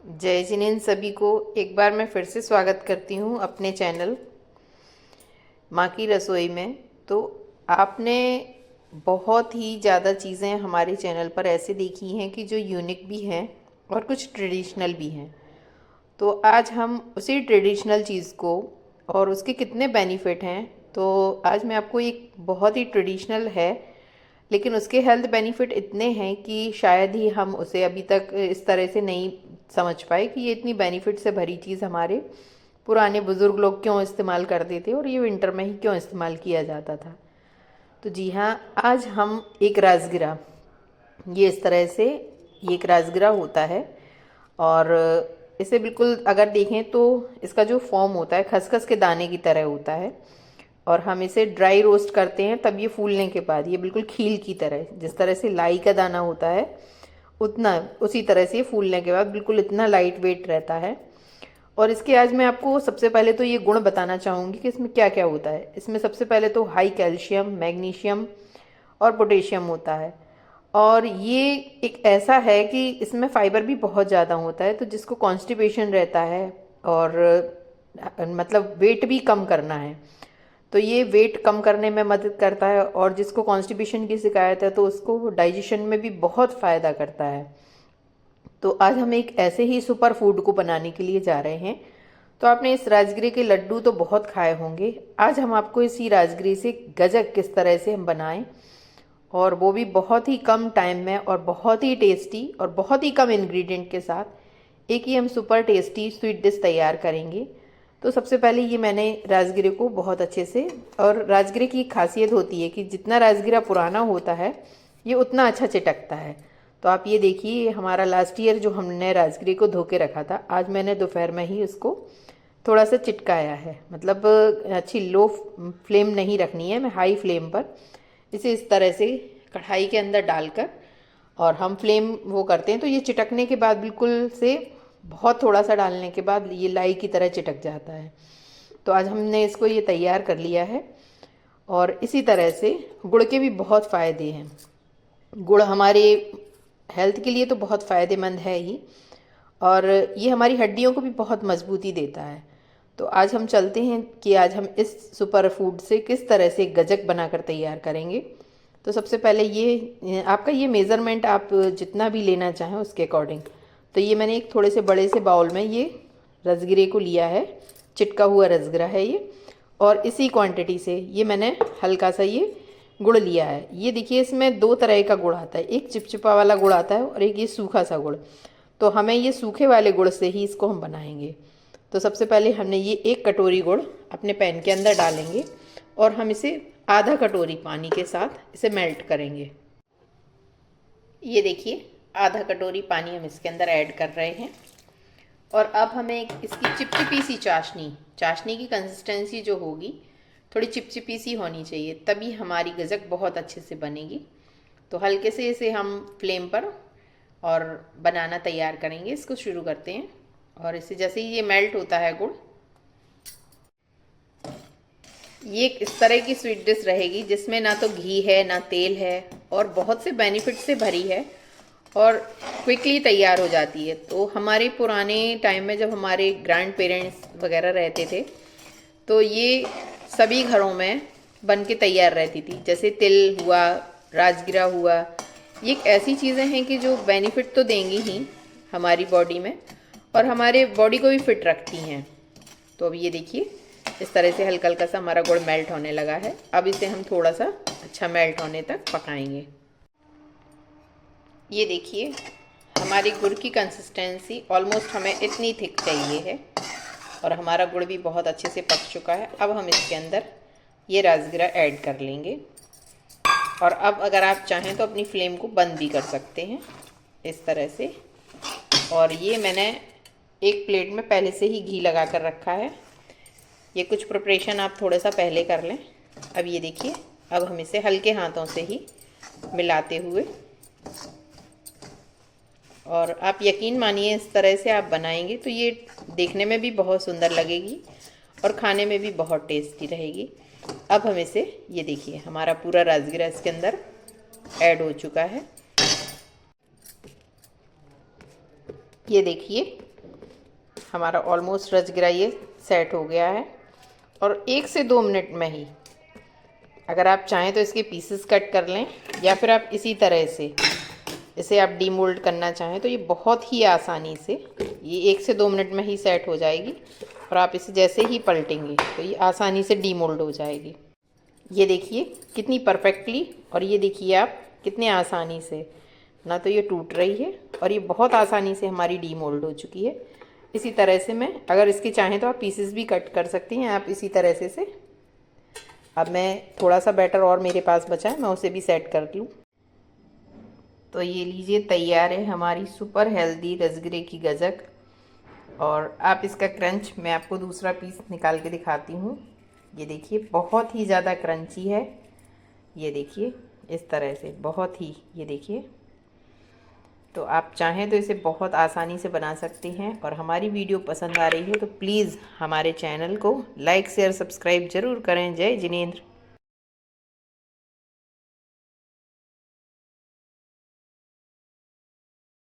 जय जिनेंद्र सभी को एक बार मैं फिर से स्वागत करती हूँ अपने चैनल माँ की रसोई में। तो आपने बहुत ही ज़्यादा चीज़ें हमारे चैनल पर ऐसे देखी हैं कि जो यूनिक भी हैं और कुछ ट्रेडिशनल भी हैं। तो आज हम उसी ट्रेडिशनल चीज़ को और उसके कितने बेनिफिट हैं, तो आज मैं आपको एक बहुत ही ट्रेडिशनल है लेकिन उसके हेल्थ बेनिफिट इतने हैं कि शायद ही हम उसे अभी तक इस तरह से नहीं समझ पाए कि ये इतनी बेनिफिट से भरी चीज़ हमारे पुराने बुज़ुर्ग लोग क्यों इस्तेमाल करते थे और ये विंटर में ही क्यों इस्तेमाल किया जाता था। तो जी हाँ, आज हम एक राजगिरा, ये इस तरह से ये एक राजगिरा होता है और इसे बिल्कुल अगर देखें तो इसका जो फॉर्म होता है खसखस के दाने की तरह होता है और हम इसे ड्राई रोस्ट करते हैं। तब ये फूलने के बाद ये बिल्कुल खील की तरह, जिस तरह से लाई का दाना होता है उतना उसी तरह से ये फूलने के बाद बिल्कुल इतना लाइट वेट रहता है। और इसके आज मैं आपको सबसे पहले तो ये गुण बताना चाहूँगी कि इसमें क्या क्या होता है। इसमें सबसे पहले तो हाई कैल्शियम, मैग्नीशियम और पोटेशियम होता है। और ये एक ऐसा है कि इसमें फाइबर भी बहुत ज़्यादा होता है, तो जिसको कॉन्स्टिपेशन रहता है और मतलब वेट भी कम करना है तो ये वेट कम करने में मदद करता है। और जिसको कॉन्स्टिपेशन की शिकायत है तो उसको डाइजेशन में भी बहुत फ़ायदा करता है। तो आज हम एक ऐसे ही सुपर फूड को बनाने के लिए जा रहे हैं। तो आपने इस राजगिरे के लड्डू तो बहुत खाए होंगे, आज हम आपको इसी राजगिरे से गजक किस तरह से हम बनाएं और वो भी बहुत ही कम टाइम में और बहुत ही टेस्टी और बहुत ही कम इंग्रेडिएंट के साथ एक ही हम सुपर टेस्टी स्वीट डिश तैयार करेंगे। तो सबसे पहले ये मैंने राजगिरे को बहुत अच्छे से, और राजगिरे की खासियत होती है कि जितना राजगिरा पुराना होता है ये उतना अच्छा चिटकता है। तो आप ये देखिए, हमारा लास्ट ईयर जो हमने राजगिरे को धो के रखा था, आज मैंने दोपहर में ही उसको थोड़ा सा चिटकाया है। मतलब अच्छी लो फ्लेम नहीं रखनी है, मैं हाई फ्लेम पर इसे इस तरह से कढ़ाई के अंदर डालकर और हम फ्लेम वो करते हैं तो ये चिटकने के बाद बिल्कुल से बहुत थोड़ा सा डालने के बाद ये लाई की तरह चिटक जाता है। तो आज हमने इसको ये तैयार कर लिया है। और इसी तरह से गुड़ के भी बहुत फ़ायदे हैं। गुड़ हमारे हेल्थ के लिए तो बहुत फ़ायदेमंद है ही, और ये हमारी हड्डियों को भी बहुत मजबूती देता है। तो आज हम चलते हैं कि आज हम इस सुपर फूड से किस तरह से गजक बनाकर तैयार करेंगे। तो सबसे पहले ये आपका ये मेज़रमेंट आप जितना भी लेना चाहें उसके अकॉर्डिंग। तो ये मैंने एक थोड़े से बड़े से बाउल में ये रसगिरे को लिया है, चिटका हुआ रसगिरा है ये। और इसी क्वांटिटी से ये मैंने हल्का सा ये गुड़ लिया है। ये देखिए, इसमें दो तरह का गुड़ आता है, एक चिपचिपा वाला गुड़ आता है और एक ये सूखा सा गुड़। तो हमें ये सूखे वाले गुड़ से ही इसको हम बनाएंगे। तो सबसे पहले हमने ये एक कटोरी गुड़ अपने पैन के अंदर डालेंगे और हम इसे आधा कटोरी पानी के साथ इसे मेल्ट करेंगे। ये देखिए, आधा कटोरी पानी हम इसके अंदर ऐड कर रहे हैं। और अब हमें इसकी चिपचिपी सी चाशनी की कंसिस्टेंसी जो होगी थोड़ी चिपचिपी सी होनी चाहिए, तभी हमारी गजक बहुत अच्छे से बनेगी। तो हल्के से इसे हम फ्लेम पर और बनाना तैयार करेंगे। इसको शुरू करते हैं। और इसे जैसे ही ये मेल्ट होता है गुड़, ये इस तरह की स्वीट डिश रहेगी जिसमें ना तो घी है ना तेल है और बहुत से बेनिफिट से भरी है और क्विकली तैयार हो जाती है। तो हमारे पुराने टाइम में जब हमारे ग्रैंड पेरेंट्स वगैरह रहते थे तो ये सभी घरों में बन के तैयार रहती थी। जैसे तिल हुआ, राजगिरा हुआ, ये एक ऐसी चीज़ें हैं कि जो बेनिफिट तो देंगी ही हमारी बॉडी में और हमारे बॉडी को भी फिट रखती हैं। तो अब ये देखिए, इस तरह से हल्का हल्का सा हमारा गुड़ मेल्ट होने लगा है। अब इसे हम थोड़ा सा अच्छा मेल्ट होने तक पकाएंगे। ये देखिए, हमारी गुड़ की कंसिस्टेंसी ऑलमोस्ट हमें इतनी थिक चाहिए है और हमारा गुड़ भी बहुत अच्छे से पक चुका है। अब हम इसके अंदर ये राजगिरा ऐड कर लेंगे। और अब अगर आप चाहें तो अपनी फ्लेम को बंद भी कर सकते हैं इस तरह से। और ये मैंने एक प्लेट में पहले से ही घी लगा कर रखा है। ये कुछ प्रिपरेशन आप थोड़ा सा पहले कर लें। अब ये देखिए, अब हम इसे हल्के हाथों से ही मिलाते हुए, और आप यकीन मानिए इस तरह से आप बनाएंगे तो ये देखने में भी बहुत सुंदर लगेगी और खाने में भी बहुत टेस्टी रहेगी। अब हम इसे, ये देखिए हमारा पूरा राजगिरा इसके अंदर ऐड हो चुका है। ये देखिए, हमारा ऑलमोस्ट रसगुल्ला ये सेट हो गया है। और 1 से 2 मिनट में ही, अगर आप चाहें तो इसके पीसेस कट कर लें, या फिर आप इसी तरह से इसे आप डीमोल्ड करना चाहें तो ये बहुत ही आसानी से ये 1 से 2 मिनट में ही सेट हो जाएगी। और आप इसे जैसे ही पलटेंगे तो ये आसानी से डीमोल्ड हो जाएगी। ये देखिए कितनी परफेक्टली, और ये देखिए आप कितने आसानी से, ना तो ये टूट रही है और ये बहुत आसानी से हमारी डीमोल्ड हो चुकी है। इसी तरह से मैं, अगर इसके चाहें तो आप पीसेस भी कट कर सकती हैं आप इसी तरह से। अब मैं थोड़ा सा बैटर और मेरे पास बचा है, मैं उसे भी सेट कर लूँ। तो ये लीजिए, तैयार है हमारी सुपर हेल्दी रसगुल्ले की गजक। और आप इसका क्रंच, मैं आपको दूसरा पीस निकाल के दिखाती हूँ। ये देखिए बहुत ही ज़्यादा क्रंची है। ये देखिए इस तरह से बहुत ही, ये देखिए। तो आप चाहें तो इसे बहुत आसानी से बना सकते हैं। और हमारी वीडियो पसंद आ रही है तो प्लीज़ हमारे चैनल को लाइक शेयर सब्सक्राइब ज़रूर करें। जय जिनेंद्र।